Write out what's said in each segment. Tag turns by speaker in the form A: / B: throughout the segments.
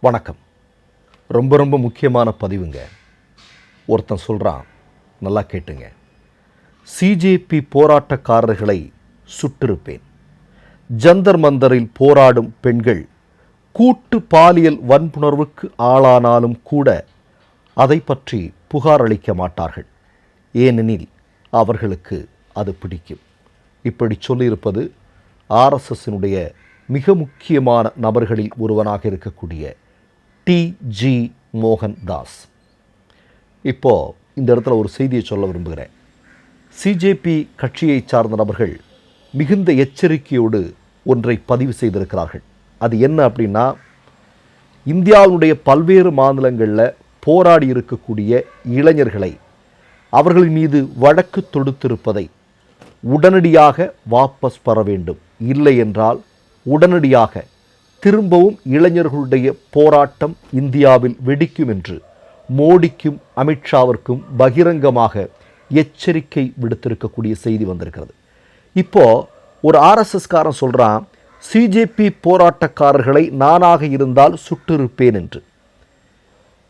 A: வணக்கம். ரொம்ப முக்கியமான பதிவுங்க. ஒருத்தன் சொல்கிறான், நல்லா கேட்டுங்க. சிஜேபி போராட்டக்காரர்களை சுட்டிருப்பேன். ஜந்தர் மந்தரில் போராடும் பெண்கள் கூட்டு பாலியல் வன்புணர்வுக்கு ஆளானாலும் கூட அதை பற்றி புகார் அளிக்க மாட்டார்கள். ஏனெனில் அவர்களுக்கு அது பிடிக்கும். இப்படி சொல்லியிருப்பது ஆர்எஸ்எஸ்னுடைய மிக முக்கியமான நபர்களில் ஒருவனாக இருக்கக்கூடிய டி.ஜி. மோகன் தாஸ். இப்போது இந்த இடத்துல ஒரு செய்தியை சொல்ல விரும்புகிறேன். சிஜேபி கட்சியை சார்ந்த நபர்கள் மிகுந்த எச்சரிக்கையோடு ஒன்றை பதிவு செய்திருக்கிறார்கள். அது என்ன அப்படின்னா, இந்தியாவுடைய பல்வேறு மாநிலங்களில் போராடி இருக்கக்கூடிய இளைஞர்களை அவர்கள் மீது வழக்கு தொடுத்திருப்பதை உடனடியாக வாபஸ் பெற வேண்டும். இல்லை என்றால் உடனடியாக திரும்பவும் இளைஞர்களுடைய போராட்டம் இந்தியாவில் வெடிக்கும் என்று மோடிக்கும் அமித்ஷாவிற்கும் பகிரங்கமாக எச்சரிக்கை விடுத்திருக்கக்கூடிய செய்தி வந்திருக்கிறது. இப்போது ஒரு ஆர்எஸ்எஸ்காரன் சொல்கிறான், சிஜேபி போராட்டக்காரர்களை நானாக இருந்தால் சுட்டிருப்பேன் என்று.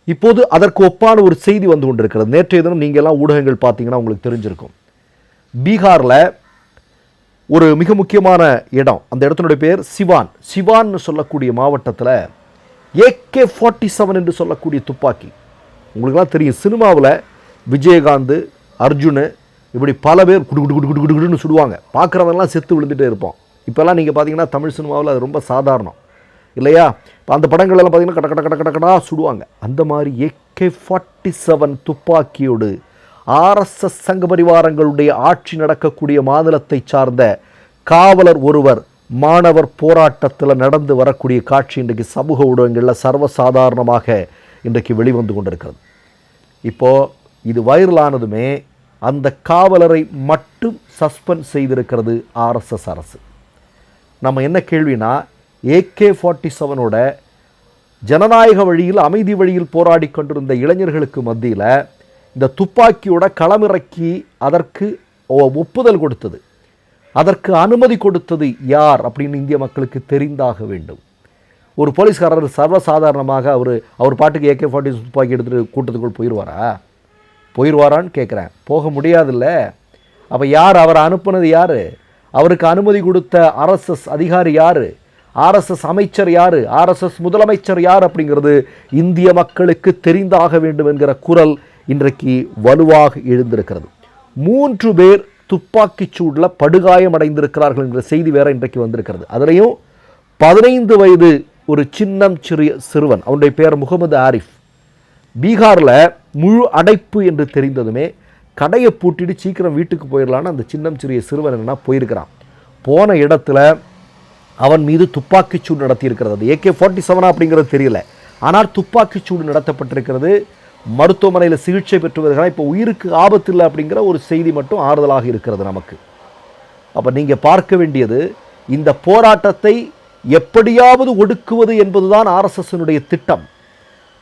A: இப்போது அதற்கு ஒப்பான ஒரு செய்தி வந்து கொண்டிருக்கிறது. நேற்றைய தினம் நீங்கள் எல்லாம் ஊடகங்கள் பார்த்தீங்கன்னா உங்களுக்கு தெரிஞ்சிருக்கும். பீகாரில் ஒரு மிக முக்கியமான இடம், அந்த இடத்தினுடைய பேர் சிவான்னு சொல்லக்கூடிய மாவட்டத்தில் AK-47 என்று சொல்லக்கூடிய துப்பாக்கி, உங்களுக்கெல்லாம் தெரியும். சினிமாவில் விஜயகாந்த், அர்ஜுன், இப்படி பல பேர் குடுன்னு சுடுவாங்க. பார்க்குறவங்கலாம் செத்து விழுந்துகிட்டே இருப்போம். இப்போல்லாம் நீங்கள் பார்த்தீங்கன்னா தமிழ் சினிமாவில் அது ரொம்ப சாதாரணம் இல்லையா? இப்போ அந்த படங்கள்லாம் பார்த்தீங்கன்னா கடா சுடுவாங்க. அந்த மாதிரி AK-47 துப்பாக்கியோடு ஆர்எஸ்எஸ் சங்க பரிவாரங்களுடைய ஆட்சி நடக்கக்கூடிய மாநிலத்தை சார்ந்த காவலர் ஒருவர் மாணவர் போராட்டத்தில் நடந்து வரக்கூடிய காட்சி இன்றைக்கு சமூக ஊடகங்களில் சர்வசாதாரணமாக இன்றைக்கு வெளிவந்து கொண்டிருக்கிறது. இப்போது இது வைரலானதுமே அந்த காவலரை மட்டும் சஸ்பெண்ட் செய்திருக்கிறது ஆர்எஸ்எஸ் அரசு. நம்ம என்ன கேள்வினா, AK-47ஓட ஜனநாயக வழியில் அமைதி வழியில் போராடி கொண்டிருந்த இளைஞர்களுக்கு மத்தியில் இந்த துப்பாக்கியோட களமிறக்கி அதற்கு ஒப்புதல் கொடுத்தது, அதற்கு அனுமதி கொடுத்தது யார் அப்படின்னு இந்திய மக்களுக்கு தெரிந்தாக வேண்டும். ஒரு போலீஸ்காரர் சர்வசாதாரணமாக அவர் பாட்டுக்கு AK-47 துப்பாக்கி எடுத்துகிட்டு கூட்டத்துக்குள் போயிடுவாரான்னு கேட்குறேன். போக முடியாதுல்ல. அப்போ யார் அவரை அனுப்புனது? யார் அவருக்கு அனுமதி கொடுத்த ஆர்எஸ்எஸ் அதிகாரி? யார் ஆர்எஸ்எஸ் அமைச்சர்? யார் ஆர்எஸ்எஸ் முதலமைச்சர்? யார் அப்படிங்கிறது இந்திய மக்களுக்கு தெரிந்தாக வேண்டும் என்கிற குரல் இன்றைக்கு வலுவாக எழுந்திருக்கிறது. 3 பேர் துப்பாக்கிச் சூடில் படுகாயம் அடைந்திருக்கிறார்கள் என்ற செய்தி வேற இன்றைக்கு வந்திருக்கிறது. அதிலையும் 15 வயது ஒரு சிறிய சிறுவன், அவனுடைய பேர் முகமது ஆரிஃப். பீகாரில் முழு அடைப்பு என்று தெரிந்ததுமே கடையை பூட்டிட்டு சீக்கிரம் வீட்டுக்கு போயிடலான்னு அந்த சிறிய சிறுவன் என்ன போயிருக்கிறான். போன இடத்துல அவன் மீது துப்பாக்கிச் சூடு நடத்தியிருக்கிறது. அது AK-47 அப்படிங்கிறது தெரியல, ஆனால் துப்பாக்கிச் சூடு நடத்தப்பட்டிருக்கிறது. மருத்துவமனையில் சிகிச்சை பெற்று வருகிறார். இப்போ உயிருக்கு ஆபத்து இல்லை அப்படிங்கிற ஒரு செய்தி மட்டும் ஆறுதலாக இருக்கிறது நமக்கு. அப்போ நீங்கள் பார்க்க வேண்டியது, இந்த போராட்டத்தை எப்படியாவது ஒடுக்குவது என்பதுதான் ஆர்எஸ்எஸ்னுடைய திட்டம்.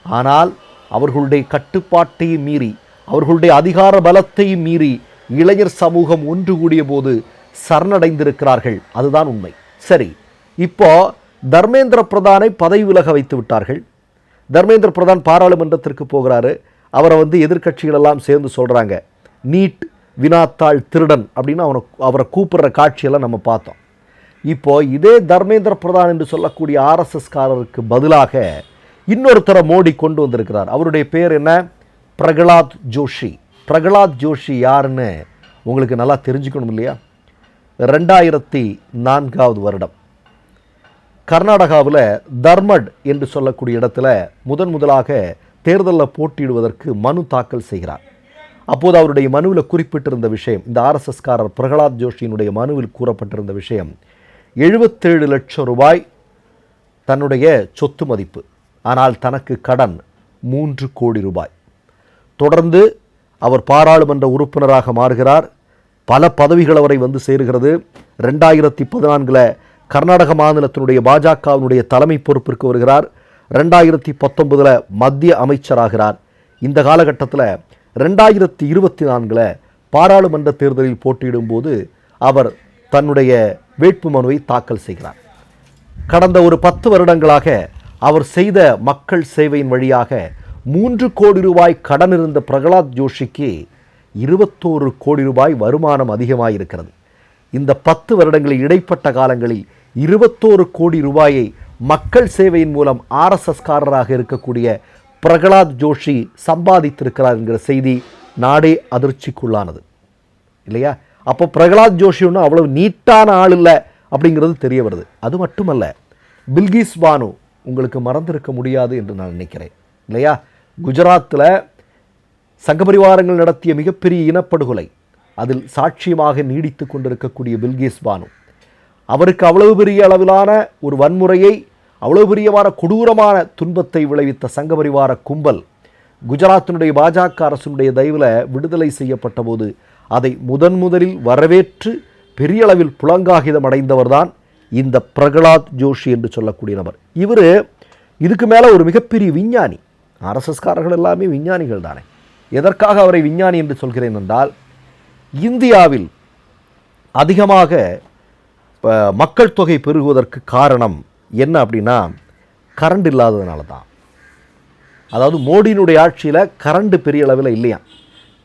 A: ஆனால் அவர்களுடைய கட்டுப்பாட்டையும் மீறி, அவர்களுடைய அதிகார பலத்தையும் மீறி இளைஞர் சமூகம் ஒன்று கூடிய போது சரணடைந்திருக்கிறார்கள். அதுதான் உண்மை. சரி, இப்போ தர்மேந்திர பிரதானை பதவி விலக வைத்து விட்டார்கள். தர்மேந்திர பிரதான் பாராளுமன்றத்திற்கு போகிறாரு. அவரை எதிர்க்கட்சிகள் எல்லாம் சேர்ந்து சொல்கிறாங்க, நீட் வினாத்தாள் திருடன் அப்படின்னு அவரை கூப்பிடுற காட்சியெல்லாம் நம்ம பார்த்தோம். இப்போது இதே தர்மேந்திர பிரதான் என்று சொல்லக்கூடிய ஆர்எஸ்எஸ்காரருக்கு பதிலாக இன்னொருத்தரை மோடி கொண்டு வந்திருக்கிறார். அவருடைய பேர் என்ன? பிரகலாத் ஜோஷி. பிரகலாத் ஜோஷி யாருன்னு உங்களுக்கு நல்லா தெரிஞ்சுக்கணும் இல்லையா? 2004 வருடம் கர்நாடகாவில் தர்மட் என்று சொல்லக்கூடிய இடத்துல முதலாக தேர்தலில் போட்டியிடுவதற்கு மனு தாக்கல் செய்கிறார். அப்போது அவருடைய மனுவில் குறிப்பிட்டிருந்த விஷயம், இந்த ஆர்எஸ்எஸ்காரர் பிரகலாத் ஜோஷியினுடைய மனுவில் கூறப்பட்டிருந்த விஷயம், 77 லட்சம் ரூபாய் தன்னுடைய சொத்து மதிப்பு. ஆனால் தனக்கு கடன் 3 கோடி ரூபாய். தொடர்ந்து அவர் பாராளுமன்ற உறுப்பினராக மாறுகிறார். பல பதவிகள் அவரை சேருகிறது. 2014 கர்நாடக மாநிலத்தினுடைய பாஜகவினுடைய தலைமை பொறுப்பிற்கு வருகிறார். 2019 மத்திய அமைச்சராகிறார். இந்த காலகட்டத்தில் 2024 பாராளுமன்ற தேர்தலில் போட்டியிடும் போது அவர் தன்னுடைய வேட்புமனுவை தாக்கல் செய்கிறார். கடந்த ஒரு 10 வருடங்களாக அவர் செய்த மக்கள் சேவையின் வழியாக 3 கோடி ரூபாய் கடன் இருந்த பிரகலாத் ஜோஷிக்கு 21 கோடி ரூபாய் வருமானம் அதிகமாயிருக்கிறது. இந்த 10 வருடங்களில் இடைப்பட்ட காலங்களில் 21 கோடி ரூபாயை மக்கள் சேவையின் மூலம் RSSகாரராக இருக்கக்கூடிய பிரகலாத் ஜோஷி சம்பாதித்திருக்கிறார் என்கிற செய்தி நாடே அதிர்ச்சிக்குள்ளானது இல்லையா? அப்போ பிரகலாத் ஜோஷி ஒன்றும் அவ்வளவு நீட்டான ஆள் இல்லை அப்படிங்கிறது தெரிய வருது. அது மட்டுமல்ல, பில்கிஸ் பானு உங்களுக்கு மறந்திருக்க முடியாது என்று நான் நினைக்கிறேன் இல்லையா? குஜராத்தில் சங்கபரிவாரங்கள் நடத்திய மிகப்பெரிய இனப்படுகொலை, அதில் சாட்சியமாக நீடித்து கொண்டிருக்கக்கூடிய பில்கிஸ் பானு, அவருக்கு அவ்வளவு பெரிய அளவிலான ஒரு வன்முறையை, அவ்வளவு பெரியமான கொடூரமான துன்பத்தை விளைவித்த சங்கபரிவார கும்பல் குஜராத்தினுடைய பாஜக அரசுடைய தயவில் விடுதலை செய்யப்பட்ட போது அதை முதலில் வரவேற்று பெரிய அளவில் புலங்காகிதம் அடைந்தவர்தான் இந்த பிரகலாத் ஜோஷி என்று சொல்லக்கூடிய நபர். இவர் இதுக்கு மேலே ஒரு மிகப்பெரிய விஞ்ஞானி. RSSகாரர்கள் எல்லாமே விஞ்ஞானிகள் தானே. எதற்காக அவரை விஞ்ஞானி என்று சொல்கிறேன் என்றால், இந்தியாவில் அதிகமாக மக்கள் தொகை பெருகுவதற்கு காரணம் என்ன அப்படின்னா, கரண்ட் இல்லாததுனால தான். அதாவது மோடியினுடைய ஆட்சியில் கரண்ட் பெரிய அளவில் இல்லையா,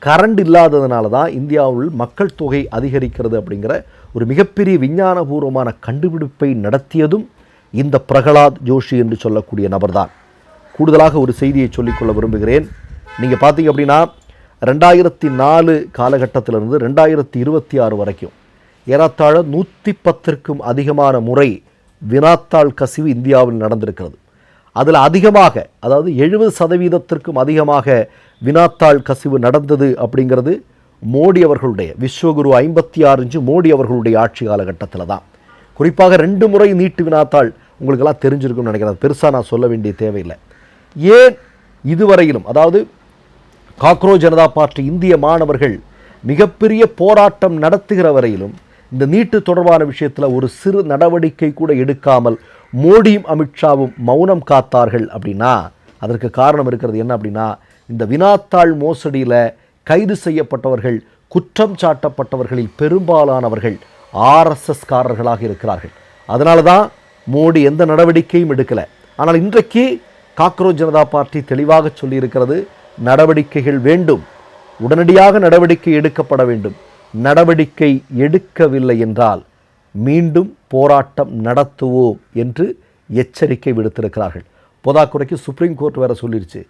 A: கரண்ட் இல்லாததுனால தான் இந்தியாவில் மக்கள் தொகை அதிகரிக்கிறது அப்படிங்கிற ஒரு மிகப்பெரிய விஞ்ஞானபூர்வமான கண்டுபிடிப்பை நடத்தியதும் இந்த பிரகலாத் ஜோஷி என்று சொல்லக்கூடிய நபர்தான். கூடுதலாக ஒரு செய்தியை சொல்லிக்கொள்ள விரும்புகிறேன். நீங்கள் பார்த்தீங்க அப்படின்னா 2004 காலகட்டத்திலிருந்து 2026 வரைக்கும் ஏறத்தாழ 110க்கும் அதிகமான முறை வினாத்தாள் கசிவு இந்தியாவில் நடந்திருக்கிறது. அதில் அதிகமாக, அதாவது 70% அதிகமாக வினாத்தாள் கசிவு நடந்தது அப்படிங்கிறது மோடி அவர்களுடைய விஸ்வகுரு 56 மோடி அவர்களுடைய ஆட்சி காலகட்டத்தில் தான். குறிப்பாக 2 முறை நீட்டு வினாத்தாள் உங்களுக்கெல்லாம் தெரிஞ்சிருக்கும்னு நினைக்கிறேன், பெருசாக நான் சொல்ல வேண்டிய தேவையில்லை. ஏன் இதுவரையிலும், அதாவது காக்ரோச் ஜனதா பார்ட்டி இந்திய மாணவர்கள் மிகப்பெரிய போராட்டம் நடத்துகிற வரையிலும் இந்த நீட்டு தொடர்பான விஷயத்தில் ஒரு சிறு நடவடிக்கை கூட எடுக்காமல் மோடியும் அமித்ஷாவும் மௌனம் காத்தார்கள் அப்படின்னா அதற்கு காரணம் இருக்கிறது என்ன அப்படின்னா, இந்த வினாத்தாள் மோசடியில் கைது செய்யப்பட்டவர்கள், குற்றம் சாட்டப்பட்டவர்களில் பெரும்பாலானவர்கள் RSSகாரர்களாக இருக்கிறார்கள். அதனால தான் மோடி எந்த நடவடிக்கையும் எடுக்கலை. ஆனால் இன்றைக்கு காக்ரோச் ஜனதா பார்ட்டி தெளிவாக சொல்லியிருக்கிறது, நடவடிக்கைகள் வேண்டும், உடனடியாக நடவடிக்கை எடுக்கப்பட வேண்டும். நடவடிக்கை எடுக்கவில்லை என்றால் மீண்டும் போராட்டம் நடத்துவோம் என்று எச்சரிக்கை விடுத்திருக்கிறார்கள். போதாக்குறைக்கு சுப்ரீம் கோர்ட் வேற சொல்லிருச்சு,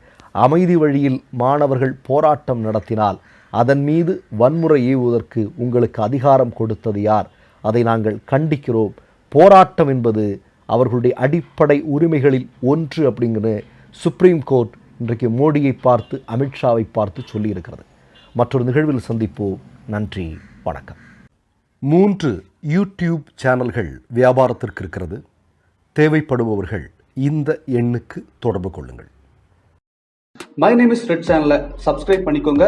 A: அமைதி வழியில் மாணவர்கள் போராட்டம் நடத்தினால் அதன் மீது வன்முறை ஏவுவதற்கு உங்களுக்கு அதிகாரம் கொடுத்தது யார்? அதை நாங்கள் கண்டிக்கிறோம். போராட்டம் என்பது அவர்களுடைய அடிப்படை உரிமைகளில் ஒன்று அப்படிங்கிற சுப்ரீம் கோர்ட் இன்றைக்கு மோடியை பார்த்து, அமித்ஷாவை பார்த்து சொல்லியிருக்கிறது. மற்றொரு நிகழ்வில் சந்திப்போம். நன்றி, வணக்கம். 3 யூடியூப் சேனல்கள் வியாபாரத்திற்கு இருக்கிறது. தேவைப்படுபவர்கள் இந்த எண்ணுக்கு தொடர்பு கொள்ளுங்கள்.
B: மை நேம் இஸ் ரெட் சேனலை சப்ஸ்கிரைப் பண்ணிக்கோங்க.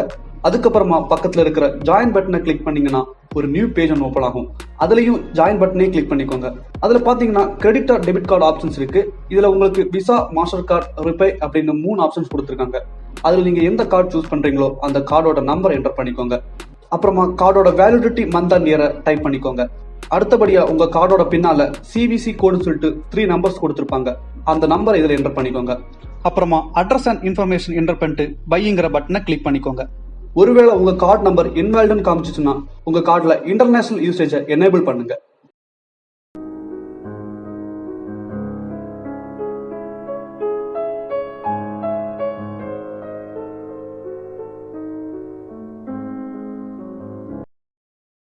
B: அதுக்கப்புறமா பக்கத்தில் இருக்கிற ஜாயின் பட்டனை கிளிக் பண்ணீங்கன்னா ஒரு நியூ பேஜ் ஒன்று ஓப்பன் ஆகும். அதுலேயும் ஜாயின் பட்டனே கிளிக் பண்ணிக்கோங்க. அதில் பார்த்தீங்கன்னா credit R debit card options இருக்கு. இதில் உங்களுக்கு விசா, மாஸ்டர் கார்டு, ரிப்பே அப்படின்னு 3 ஆப்ஷன்ஸ் கொடுத்துருக்காங்க. அதில் நீங்கள் எந்த கார்டு சூஸ் பண்ணுறீங்களோ அந்த கார்டோட நம்பர் என்டர் பண்ணிக்கோங்க. அப்புறமா கார்டோட வேலிடிட்டி மந்த் அண்ட் இயரை டைப் பண்ணிக்கோங்க. அடுத்தபடியா உங்க கார்டோட பின்னால CVC கோடுன்னு சொல்லிட்டு 3 நம்பர்ஸ் கொடுத்துருப்பாங்க. அந்த நம்பரை இதில் என்டர் பண்ணிக்கோங்க. அப்புறமா அட்ரஸ் அண்ட் இன்ஃபர்மேஷன் என்டர் பண்ணிட்டு பைங்கிற பட்டனை கிளிக் பண்ணிக்கோங்க. ஒருவேளை உங்க கார்டு நம்பர் இன்வாலிட்னு காமிச்சிச்சுன்னா உங்க கார்டுல இன்டர்நேஷனல் யூசேஜை எனேபிள் பண்ணுங்க.